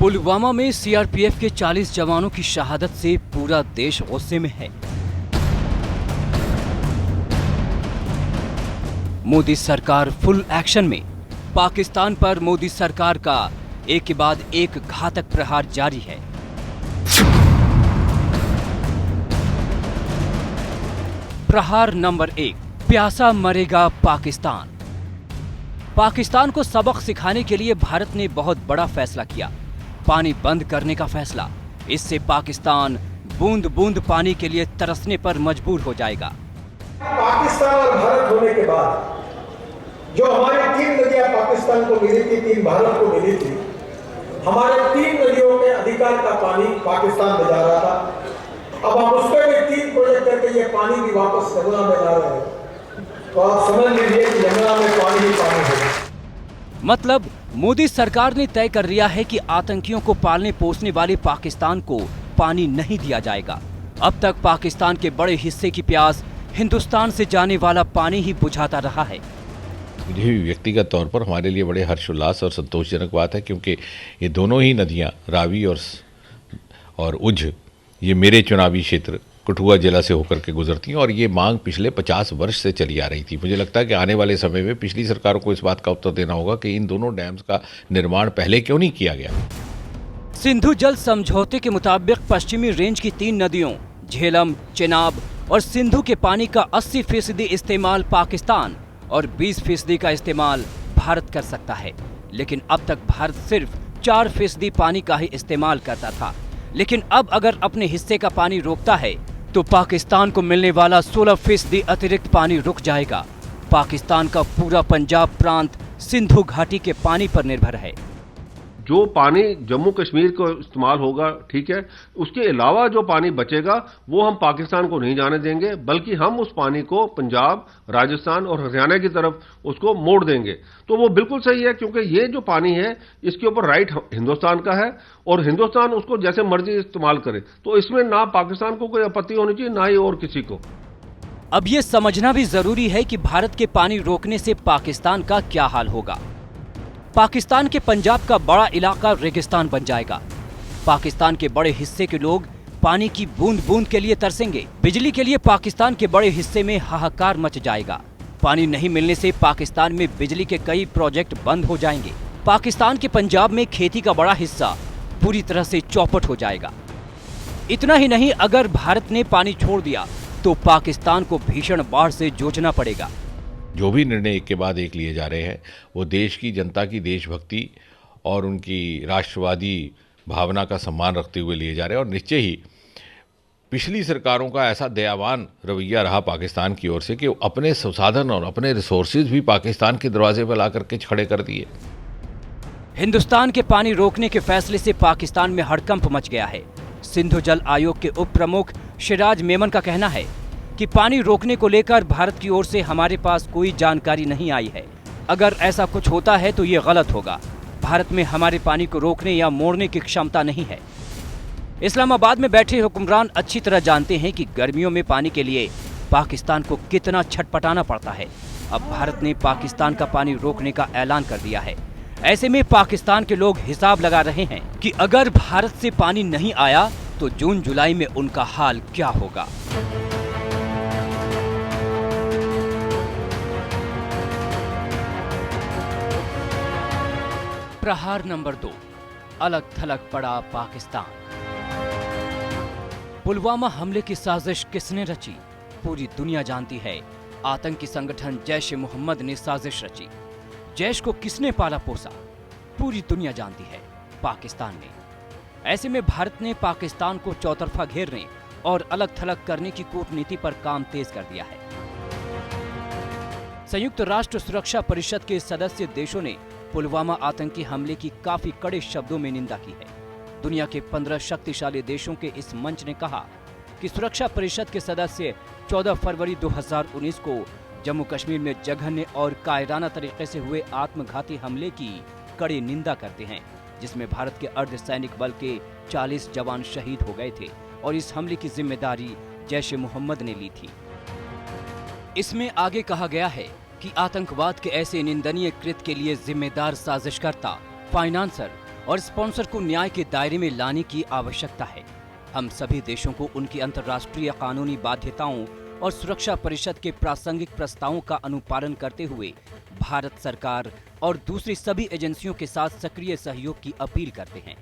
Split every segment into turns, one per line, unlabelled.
पुलवामा में सीआरपीएफ के 40 जवानों की शहादत से पूरा देश गुस्से में है। मोदी सरकार फुल एक्शन में। पाकिस्तान पर मोदी सरकार का एक के बाद एक घातक प्रहार जारी है। प्रहार नंबर 1, प्यासा मरेगा पाकिस्तान। पाकिस्तान को सबक सिखाने के लिए भारत ने बहुत बड़ा फैसला किया, पानी बंद करने का फैसला। इससे पाकिस्तान बूंद बूंद पानी के लिए तरसने पर मजबूर हो जाएगा।
पाकिस्तान और भारत होने के बाद जो हमारी 3 नदियां पाकिस्तान को मिली थी, 3 भारत को मिली थी, हमारे 3 नदियों के अधिकार का पानी पाकिस्तान में जा रहा था। अब हम उसके भी 3 प्रोजेक्ट करके ये पानी भी वापस यमुना में ला रहे हैं। तो आप समझ लीजिए कि यमुना में पानी ही पानी होगा।
मतलब मोदी सरकार ने तय कर लिया है कि आतंकियों को पालने पोसने वाले पाकिस्तान को पानी नहीं दिया जाएगा। अब तक पाकिस्तान के बड़े हिस्से की प्यास हिंदुस्तान से जाने वाला पानी ही बुझाता रहा है।
मुझे भी व्यक्तिगत तौर पर हमारे लिए बड़े हर्षोल्लास और संतोषजनक बात है, क्योंकि ये दोनों ही नदियां रावी और उझ ये मेरे चुनावी क्षेत्र कठुआ जिला से होकर के गुजरती हैं और ये मांग पिछले 50 वर्ष से चली आ रही थी। मुझे लगता है कि आने वाले समय में पिछली सरकारों को इस बात का उत्तर देना होगा कि इन दोनों डैम्स का निर्माण पहले क्यों नहीं किया गया।
सिंधु जल समझौते के मुताबिक पश्चिमी रेंज की 3 नदियों झेलम, चेनाब और सिंधु के पानी का 80% इस्तेमाल पाकिस्तान और 20% का इस्तेमाल भारत कर सकता है। लेकिन अब तक भारत सिर्फ 4% पानी का ही इस्तेमाल करता था। लेकिन अब अगर अपने हिस्से का पानी रोकता है तो पाकिस्तान को मिलने वाला 16% अतिरिक्त पानी रुक जाएगा। पाकिस्तान का पूरा पंजाब प्रांत सिंधु घाटी के पानी पर निर्भर है।
जो पानी जम्मू कश्मीर को इस्तेमाल होगा, ठीक है, उसके अलावा जो पानी बचेगा वो हम पाकिस्तान को नहीं जाने देंगे, बल्कि हम उस पानी को पंजाब, राजस्थान और हरियाणा की तरफ उसको मोड़ देंगे। तो वो बिल्कुल सही है, क्योंकि ये जो पानी है इसके ऊपर राइट हिंदुस्तान का है और हिंदुस्तान उसको जैसे मर्जी इस्तेमाल करे। तो इसमें ना पाकिस्तान को कोई आपत्ति होनी चाहिए, ना ही और किसी को।
अब ये समझना भी जरूरी है कि भारत के पानी रोकने से पाकिस्तान का क्या हाल होगा। पाकिस्तान के पंजाब का बड़ा इलाका रेगिस्तान बन जाएगा। पाकिस्तान के बड़े हिस्से के लोग पानी की बूंद बूंद के लिए तरसेंगे। बिजली के लिए पाकिस्तान के बड़े हिस्से में हाहाकार मच जाएगा। पानी नहीं मिलने से पाकिस्तान में बिजली के कई प्रोजेक्ट बंद हो जाएंगे। पाकिस्तान के पंजाब में खेती का बड़ा हिस्सा पूरी तरह से चौपट हो जाएगा। इतना ही नहीं, अगर भारत ने पानी छोड़ दिया तो पाकिस्तान को भीषण बाढ़ से जूझना पड़ेगा।
जो भी निर्णय एक के बाद एक लिए जा रहे हैं वो देश की जनता की देशभक्ति और उनकी राष्ट्रवादी भावना का सम्मान रखते हुए लिए जा रहे हैं। और निश्चय ही पिछली सरकारों का ऐसा दयावान रवैया रहा पाकिस्तान की ओर से कि अपने संसाधन और अपने रिसोर्सेज भी पाकिस्तान के दरवाजे पर ला करके खड़े कर दिए।
हिंदुस्तान के पानी रोकने के फैसले से पाकिस्तान में हड़कंप मच गया है। सिंधु जल आयोग के उप प्रमुख शिराज मेमन का कहना है कि पानी रोकने को लेकर भारत की ओर से हमारे पास कोई जानकारी नहीं आई है। अगर ऐसा कुछ होता है तो ये गलत होगा। भारत में हमारे पानी को रोकने या मोड़ने की क्षमता नहीं है। इस्लामाबाद में बैठे हुक्मरान अच्छी तरह जानते हैं कि गर्मियों में पानी के लिए पाकिस्तान को कितना छटपटाना पड़ता है। अब भारत ने पाकिस्तान का पानी रोकने का ऐलान कर दिया है। ऐसे में पाकिस्तान के लोग हिसाब लगा रहे हैं कि अगर भारत से पानी नहीं आया तो जून जुलाई में उनका हाल क्या होगा। प्रहार नंबर 2, अलग थलग पड़ा पाकिस्तान। पुलवामा हमले की साजिश किसने रची? पूरी दुनिया जानती है। आतंकी संगठन जैश-ए-मोहम्मद ने साजिश रची। जैश को किसने पाला पोसा? पूरी दुनिया जानती है, पाकिस्तान ने। ऐसे में भारत ने पाकिस्तान को चौतरफा घेरने और अलग थलग करने की कूटनीति पर काम तेज कर दिया है। संयुक्त राष्ट्र सुरक्षा परिषद के सदस्य देशों ने पुलवामा आतंकी हमले की काफी कड़े शब्दों में निंदा की है। दुनिया के 15 शक्तिशाली देशों के इस मंच ने कहा कि सुरक्षा परिषद के सदस्य 14 फरवरी 2019 को जम्मू कश्मीर में जघन्य और कायराना तरीके से हुए आत्मघाती हमले की कड़ी निंदा करते हैं, जिसमें भारत के अर्धसैनिक बल के 40 जवान शहीद हो गए थे और इस हमले की जिम्मेदारी जैश-ए-मोहम्मद ने ली थी। इसमें आगे कहा गया है कि आतंकवाद के ऐसे निंदनीय कृत्य के लिए जिम्मेदार साजिशकर्ता, फाइनेंसर और स्पॉन्सर को न्याय के दायरे में लाने की आवश्यकता है। हम सभी देशों को उनकी अंतर्राष्ट्रीय कानूनी बाध्यताओं और सुरक्षा परिषद के प्रासंगिक प्रस्तावों का अनुपालन करते हुए भारत सरकार और दूसरी सभी एजेंसियों के साथ सक्रिय सहयोग की अपील करते हैं।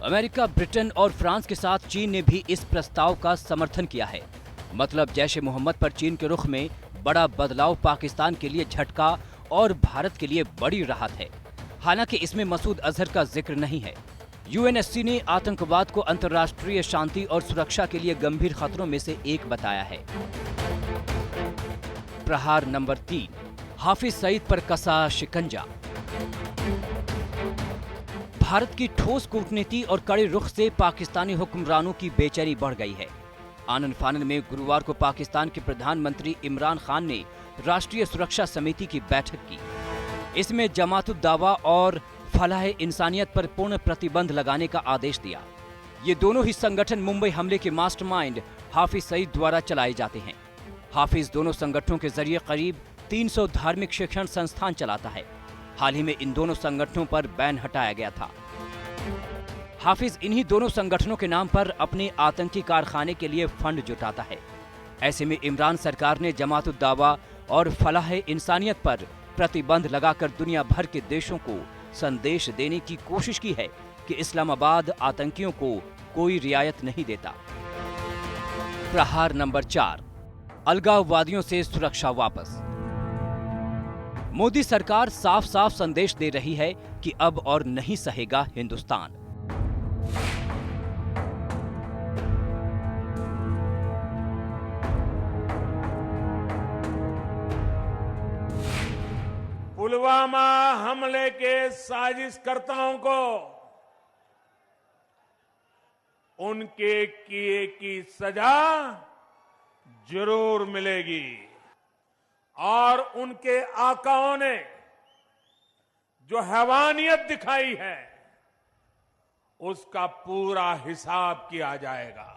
अमेरिका, ब्रिटेन और फ्रांस के साथ चीन ने भी इस प्रस्ताव का समर्थन किया है। मतलब जैश ए मोहम्मद पर चीन के रुख में बड़ा बदलाव पाकिस्तान के लिए झटका और भारत के लिए बड़ी राहत है। हालांकि इसमें मसूद अजहर का जिक्र नहीं है। यूएनएससी ने आतंकवाद को अंतर्राष्ट्रीय शांति और सुरक्षा के लिए गंभीर खतरों में से एक बताया है। प्रहार नंबर 3, हाफिज सईद पर कसा शिकंजा। भारत की ठोस कूटनीति और कड़े रुख से पाकिस्तानी हुक्मरानों की बेचैनी बढ़ गई है। आनन फानन में गुरुवार को पाकिस्तान के प्रधानमंत्री इमरान खान ने राष्ट्रीय सुरक्षा समिति की बैठक की। इसमें जमातुद दावा और फलाह इंसानियत पर पूर्ण प्रतिबंध लगाने का आदेश दिया। ये दोनों ही संगठन मुंबई हमले के मास्टरमाइंड हाफिज सईद द्वारा चलाए जाते हैं। हाफिज दोनों संगठनों के जरिए करीब 300 धार्मिक शिक्षण संस्थान चलाता है। हाल ही में इन दोनों संगठनों पर बैन हटाया गया था। हाफिज इन्हीं दोनों संगठनों के नाम पर अपने आतंकी कारखाने के लिए फंड जुटाता है। ऐसे में इमरान सरकार ने जमातुद दावा और फलाह इंसानियत पर प्रतिबंध लगाकर दुनिया भर के देशों को संदेश देने की कोशिश की है कि इस्लामाबाद आतंकियों को कोई रियायत नहीं देता। प्रहार नंबर 4, अलगाववादियों से सुरक्षा वापस। मोदी सरकार साफ साफ संदेश दे रही है कि अब और नहीं सहेगा हिंदुस्तान।
पुलवामा हमले के साजिशकर्ताओं को उनके किए की सजा जरूर मिलेगी और उनके आकाओं ने जो हैवानियत दिखाई है उसका पूरा हिसाब किया जाएगा।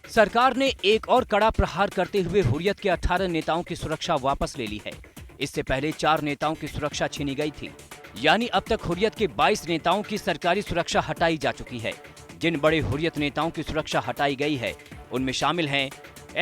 सरकार ने एक और कड़ा प्रहार करते हुए हुर्रियत के 18 नेताओं की सुरक्षा वापस ले ली है। इससे पहले 4 नेताओं की सुरक्षा छीनी गई थी। यानी अब तक हुर्रियत के 22 नेताओं की सरकारी सुरक्षा हटाई जा चुकी है। जिन बड़े हुर्रियत नेताओं की सुरक्षा हटाई गई है उनमें शामिल हैं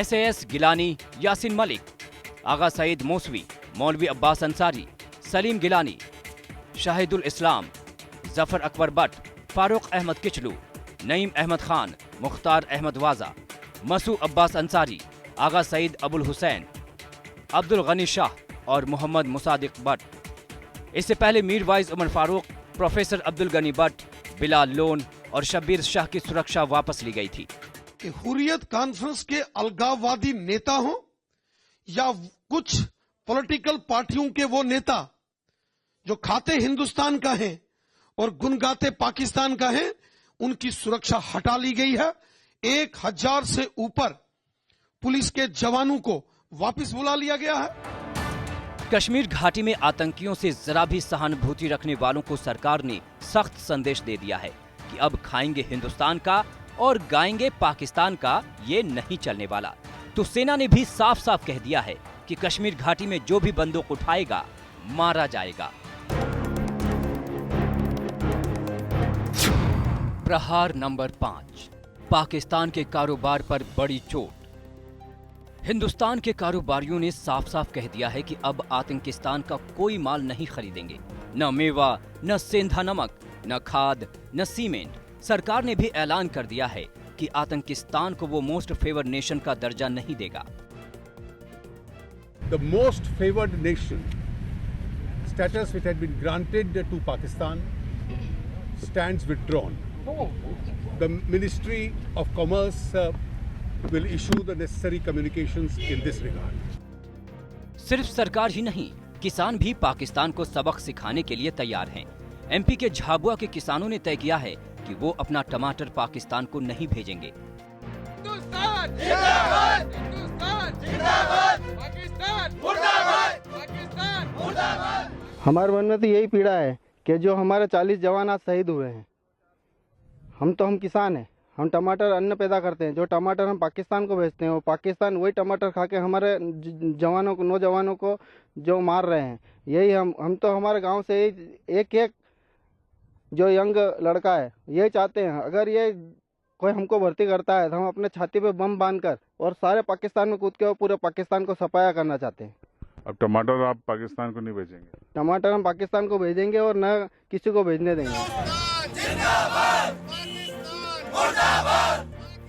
SAS गिलानी, यासिन मलिक, आगा सईद मौसवी, मौलवी अब्बास अंसारी, सलीम गिलानी, शाहिदुल इस्लाम, जफर अकबर बट, फारूक अहमद किचलू, नईम अहमद खान, मुख्तार अहमद वाजा, मसू अब्बास अंसारी, आगा सईद अबुल हुसैन, अब्दुल गनी शाह और मोहम्मद मुसादिक बट। इससे पहले मीर वाइज उमर फारूक, प्रोफेसर अब्दुल गनी बट, बिलाल लोन और शब्बीर शाह की सुरक्षा वापस ली गई थी।
कि हुर्रियत कॉन्फ्रेंस के अलगाववादी नेता हों या कुछ पॉलिटिकल पार्टियों के वो नेता जो खाते हिंदुस्तान का हैं और गुनगाते पाकिस्तान का हैं, उनकी सुरक्षा हटा ली गई है। 1000 से ऊपर पुलिस के जवानों को वापस बुला लिया गया है।
कश्मीर घाटी में आतंकियों से जरा भी सहानुभूति रखने वालों को सरकार ने सख्त संदेश दे दिया है कि अब खाएंगे हिंदुस्तान का और गाएंगे पाकिस्तान का, ये नहीं चलने वाला। तो सेना ने भी साफ साफ कह दिया है कि कश्मीर घाटी में जो भी बंदूक उठाएगा मारा जाएगा। प्रहार नंबर 5, पाकिस्तान के कारोबार पर बड़ी चोट। हिंदुस्तान के कारोबारियों ने साफ साफ कह दिया है कि अब आतंकिस्तान का कोई माल नहीं खरीदेंगे। न मेवा, न सेंधा नमक, न खाद, न सीमेंट। सरकार ने भी ऐलान कर दिया है कि आतंकिस्तान को वो मोस्ट फेवर्ड नेशन का दर्जा नहीं देगा।
The most favored nation status which had been granted to Pakistan stands withdrawn. The Ministry of Commerce will issue the necessary communications in this regard.
सिर्फ सरकार ही नहीं, किसान भी पाकिस्तान को सबक सिखाने के लिए तैयार हैं। MP के झाबुआ के किसानों ने तय किया है कि वो अपना टमाटर पाकिस्तान को नहीं भेजेंगे।
हिंदुस्तान जिंदाबाद, हिंदुस्तान जिंदाबाद, पाकिस्तान मुर्दाबाद, पाकिस्तान मुर्दाबाद।
हमारे मन में तो यही पीड़ा है कि जो हमारे 40 जवान आज शहीद हुए हैं। हम किसान हैं, हम टमाटर अन्न पैदा करते हैं। जो टमाटर हम पाकिस्तान को भेजते हैं वो पाकिस्तान वही टमाटर खा के हमारे जवानों को, नौजवानों को जो मार रहे हैं। यही हम तो हमारे गांव से एक एक जो यंग लड़का है ये चाहते हैं, अगर ये कोई हमको भर्ती करता है तो हम अपने छाती पे बम बांधकर और सारे पाकिस्तान में कूद के और पूरे पाकिस्तान को सफाया करना चाहते हैं।
अब टमाटर आप पाकिस्तान को नहीं भेजेंगे?
टमाटर हम पाकिस्तान को भेजेंगे और न किसी को भेजने देंगे।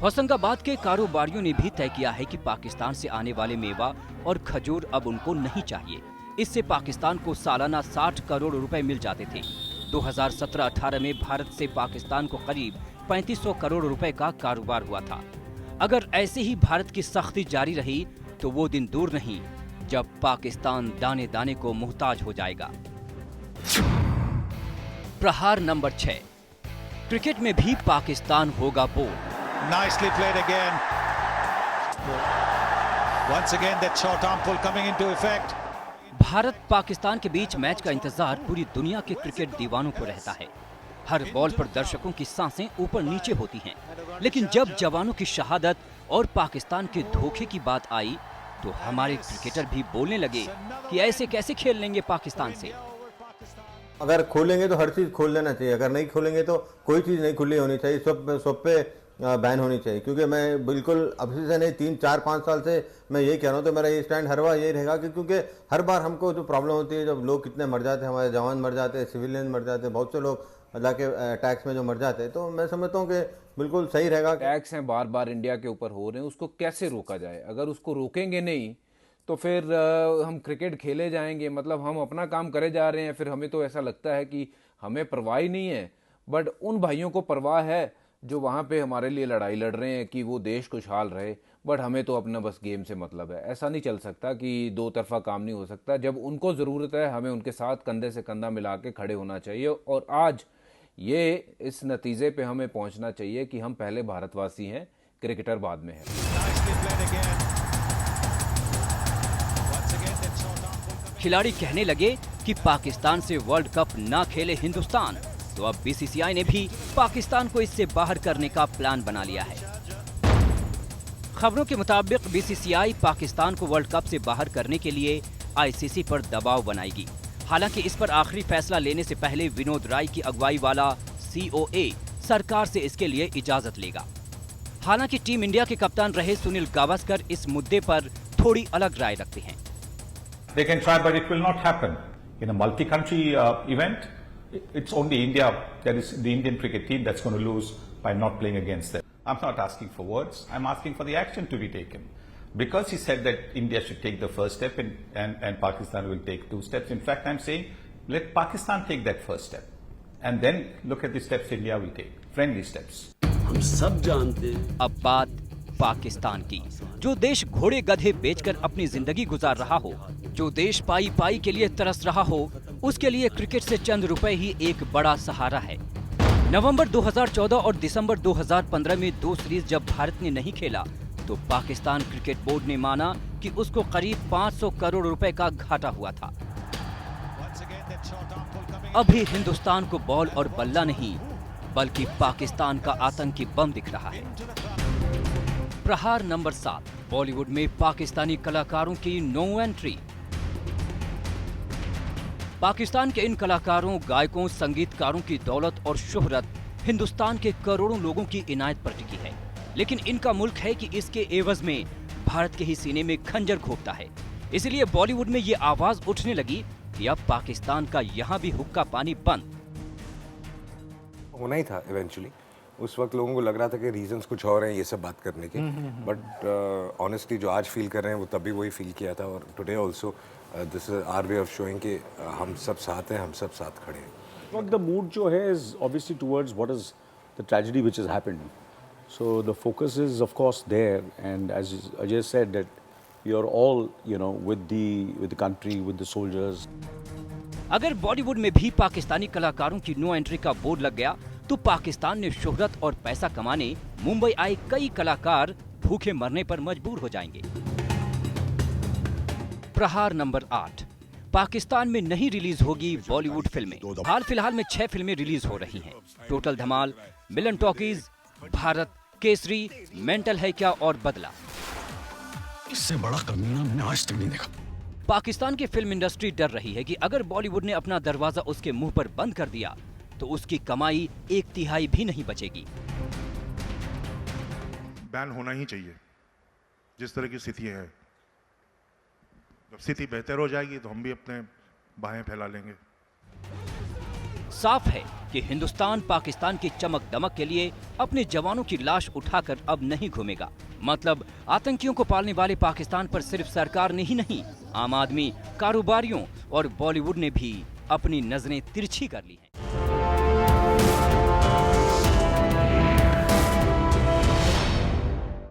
होशंगाबाद के कारोबारियों ने भी तय किया है कि पाकिस्तान से आने वाले मेवा और खजूर अब उनको नहीं चाहिए। इससे पाकिस्तान को सालाना 60 करोड़ रुपए मिल जाते थे। 2017-18 में भारत से पाकिस्तान को करीब 3500 करोड़ रुपए का कारोबार हुआ था। अगर ऐसे ही भारत की सख्ती जारी रही तो वो दिन दूर नहीं जब पाकिस्तान दाने दाने को मुहताज हो जाएगा। प्रहार नंबर 6। क्रिकेट में भी पाकिस्तान होगा bold.
Nicely played again. Once again that short arm pull coming into effect.
Bharat Pakistan के बीच मैच का इंतजार पूरी दुनिया के क्रिकेट दीवानों को रहता है। हर बॉल पर दर्शकों की सांसें ऊपर नीचे होती हैं। लेकिन जब जवानों की शहादत और पाकिस्तान के धोखे की बात आई तो हमारे क्रिकेटर भी बोलने लगे कि ऐसे कैसे खेल लेंगे पाकिस्तान से।
अगर खोलेंगे तो हर चीज खोल लेना चाहिए, अगर नहीं खोलेंगे तो कोई चीज नहीं खुली होनी चाहिए, सब पे बैन होनी चाहिए। क्योंकि मैं बिल्कुल अभी से नहीं 3-4-5 साल से मैं यही कह रहा हूँ, तो मेरा ये स्टैंड हर बार यही रहेगा कि क्योंकि हर बार हमको जो प्रॉब्लम होती है, जब लोग कितने मर जाते हैं, हमारे जवान मर जाते हैं, सिविलियन मर जाते हैं, बहुत से लोग अल्लाह के अटैक्स में जो मर जाते हैं, तो मैं समझता हूँ कि बिल्कुल सही रहेगा।
टैक्स हैं बार बार इंडिया के ऊपर हो रहे हैं, उसको कैसे रोका जाए? अगर उसको रोकेंगे नहीं तो फिर हम क्रिकेट खेले जाएंगे, मतलब हम अपना काम करे जा रहे हैं। फिर हमें तो ऐसा लगता है कि हमें परवाह ही नहीं है, बट उन भाइयों को परवाह है जो वहाँ पे हमारे लिए लड़ाई लड़ रहे हैं कि वो देश खुशहाल रहे। बट हमें तो अपना बस गेम से मतलब है। ऐसा नहीं चल सकता कि दो तरफा काम नहीं हो सकता। जब उनको ज़रूरत है हमें उनके साथ कंधे से कंधा मिला के खड़े होना चाहिए। और आज ये इस नतीजे पे हमें पहुँचना चाहिए कि हम पहले भारतवासी हैं, क्रिकेटर बाद में है।
खिलाड़ी कहने लगे कि पाकिस्तान से वर्ल्ड कप ना खेले हिंदुस्तान, तो अब बीसीसीआई ने भी पाकिस्तान को इससे बाहर करने का प्लान बना लिया है। खबरों के मुताबिक बीसीसीआई पाकिस्तान को वर्ल्ड कप से बाहर करने के लिए आईसीसी पर दबाव बनाएगी। हालांकि इस पर आखिरी फैसला लेने से पहले विनोद राय की अगुवाई वाला सीओए सरकार से इसके लिए इजाजत लेगा। हालांकि टीम इंडिया के कप्तान रहे सुनील गावस्कर इस मुद्दे पर थोड़ी अलग राय रखते हैं।
They can try, but it will not happen. In a multi-country event, it's only India, that is the Indian cricket team, that's going to lose by not playing against them. I'm not asking for words, I'm asking for the action to be taken. Because he said that India should take the first step and Pakistan will take 2 steps. In fact, I'm saying, let Pakistan take that first step. And then look at the steps India will take, friendly steps.
हम सब जानते हैं।
अब बात पाकिस्तान की, जो देश घोड़े गधे बेचकर अपनी जिंदगी गुजार रहा हो, जो देश पाई पाई के लिए तरस रहा हो, उसके लिए क्रिकेट से चंद रुपए ही एक बड़ा सहारा है। नवंबर 2014 और दिसंबर 2015 में 2 सीरीज जब भारत ने नहीं खेला तो पाकिस्तान क्रिकेट बोर्ड ने माना कि उसको करीब 500 करोड़ रुपए का घाटा हुआ था। अभी हिंदुस्तान को बॉल और बल्ला नहीं बल्कि पाकिस्तान का आतंकी बम दिख रहा है। प्रहार नंबर 7। बॉलीवुड में पाकिस्तानी कलाकारों की नो एंट्री। पाकिस्तान के इन कलाकारों, गायकों, संगीतकारों की दौलत और शोहरत हिंदुस्तान के करोड़ों लोगों की इनायत पर टिकी है, लेकिन इनका मुल्क है कि इसके एवज में भारत के ही सीने में खंजर घोंपता है। इसलिए बॉलीवुड में ये आवाज उठने लगी कि अब पाकिस्तान का यहाँ भी हुक्का पानी बंद
होना ही था। इवेंचुअली उस वक्त लोगों को लग रहा था कि रीजंस कुछ और हैं ये सब बात करने के, बट ऑनेस्टली जो आज फील कर रहे हैं वो तभी वही फील किया था। और today also this is our way of showing कि हम सब साथ हैं, हम सब साथ खड़े हैं।
But the mood जो है is obviously towards what is the tragedy which has happened. So the focus is of course there, and as Ajay said that we are all, you know, with the country, with the soldiers.
अगर बॉलीवुड में भी पाकिस्तानी कलाकारों की no entry का board लग गया तो पाकिस्तान ने शोहरत और पैसा कमाने मुंबई आए कई कलाकार भूखे मरने पर मजबूर हो जाएंगे। प्रहार नंबर 8। पाकिस्तान में नहीं रिलीज होगी बॉलीवुड फिल्में। हाल फिलहाल में 6 फिल्में रिलीज हो रही हैं। टोटल धमाल, मिलन टॉकीज, भारत, केसरी, मेंटल है क्या और बदला।
इससे बड़ा कमीना मैंने आज तक नहीं देखा।
पाकिस्तान की फिल्म इंडस्ट्री डर रही है कि अगर बॉलीवुड ने अपना दरवाजा उसके मुंह पर बंद कर दिया तो उसकी कमाई 1/3 भी नहीं बचेगी।
बैन होना ही चाहिए जिस तरह की स्थिति है। जब स्थिति बेहतर हो जाएगी तो हम भी अपने बाहें फैला लेंगे।
साफ है कि हिंदुस्तान पाकिस्तान की चमक दमक के लिए अपने जवानों की लाश उठाकर अब नहीं घूमेगा। मतलब आतंकियों को पालने वाले पाकिस्तान पर सिर्फ सरकार ने ही नहीं, आम आदमी, कारोबारियों और बॉलीवुड ने भी अपनी नजरें तिरछी कर ली हैं।